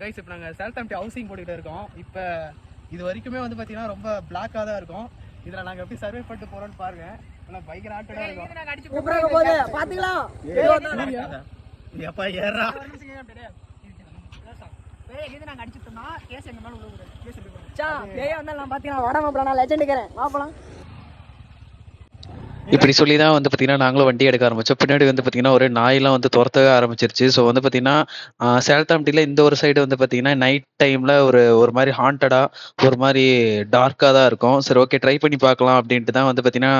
Guys இப்போ நாங்கள் சேல்தாம்டி housing போட்டுக்கிட்டு இருக்கோம். இப்போ இது வரைக்குமே வந்து பார்த்தீங்கன்னா ரொம்ப பிளாக்காக தான் இருக்கும். இதில் நாங்கள் எப்படி சர்வே பண்ணிட்டு போகிறோன்னு பாருங்க. ஆனால் பயங்கர ஆட்டடாக இருக்கும். பார்த்துக்கலாம். எப்பா ஏறா இப்படி சொல்லி தான் வந்து பார்த்தீங்கன்னா நாங்களும் வண்டி எடுக்க ஆரம்பித்தோம். பின்னாடி வந்து பார்த்தீங்கன்னா ஒரு நாயெல்லாம் வந்து துரத்தவே ஆரம்பிச்சிருச்சு. ஸோ வந்து பார்த்தீங்கன்னா சேல்தாம்டியில் இந்த ஒரு சைடு வந்து பார்த்தீங்கன்னா நைட் டைமில் ஒரு மாதிரி ஹாண்டடாக ஒரு மாதிரி டார்க்காக தான் இருக்கும். சரி ஓகே ட்ரை பண்ணி பார்க்கலாம் அப்படின்ட்டு தான் வந்து பார்த்தீங்கன்னா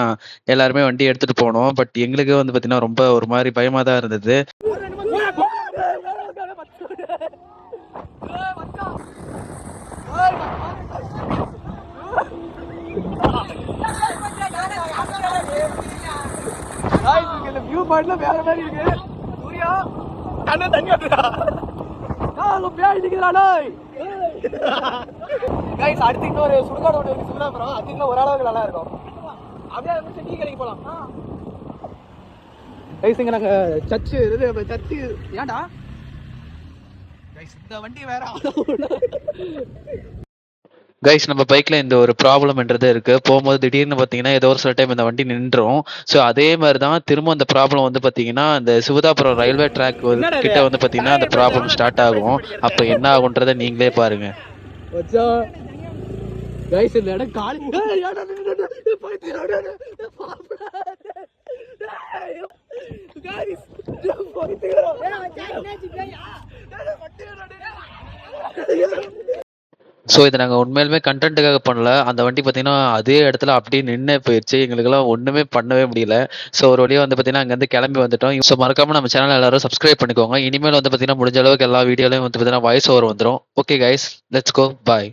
எல்லாருமே வண்டி எடுத்துகிட்டு போனோம். பட் எங்களுக்கு வந்து பார்த்தீங்கன்னா ரொம்ப ஒரு மாதிரி பயமாக தான் இருந்தது. வியூ பாயிண்ட்ல வேற மாதிரி இருக்கு. சூர்யா கண்ண தண்ணி வந்துடா. கைஸ் அடுத்து இன்னொரு சுடுகாடு ஒன்று இருக்கு சிவனாபுரம். அது இன்னும் ஓரளவுக்கு நல்லா இருக்கும். அப்படியே வந்து டீ கடைக்கு போலாம். கைஸ் இங்க நாங்க சர்ச்சு ஏன்டா கைஸ் இந்த வண்டி வேற கைஸ் நம்ம பைக்ல இந்த ஒரு ப்ராப்ளம்ன்றது இருக்கு. போகும்போது திடீர்னு பார்த்தீங்கன்னா ஏதோ ஒரு சில டைம் இந்த வண்டி நின்றும். ஸோ அதே மாதிரி தான் திரும்ப அந்த ப்ராப்ளம் வந்து பார்த்தீங்கன்னா இந்த சிவதாபுரம் ரயில்வே ட்ராக் கிட்ட வந்து பார்த்தீங்கன்னா அந்த ப்ராப்ளம் ஸ்டார்ட் ஆகும். அப்போ என்ன ஆகுன்றதை நீங்களே பாருங்க. கைஸ் இந்த இடம் காலி. ஸோ இதை நாங்கள் உண்மையிலுமே கண்டென்ட்டுக்காக பண்ணல. அந்த வண்டி பார்த்தீங்கன்னா அதே இடத்துல அப்படியே நின்று போயிடுச்சு. எங்களுக்கெல்லாம் ஒன்றுமே பண்ணவே முடியல. ஸோ ஒரு வழியாக வந்து பார்த்தீங்கன்னா அங்கேருந்து கிளம்பி வந்துட்டோம். ஸோ மறக்காமல் நம்ம சேனல் எல்லாரும் சப்ஸ்கிரைப் பண்ணிக்கோங்க. இனிமேல் வந்து பார்த்தீங்கன்னா முடிஞ்ச அளவுக்கு எல்லா வீடியோலையும் வந்து பார்த்தீங்கன்னா வாய்ஸ் ஓவர் வந்துடும். Okay guys, let's go, bye.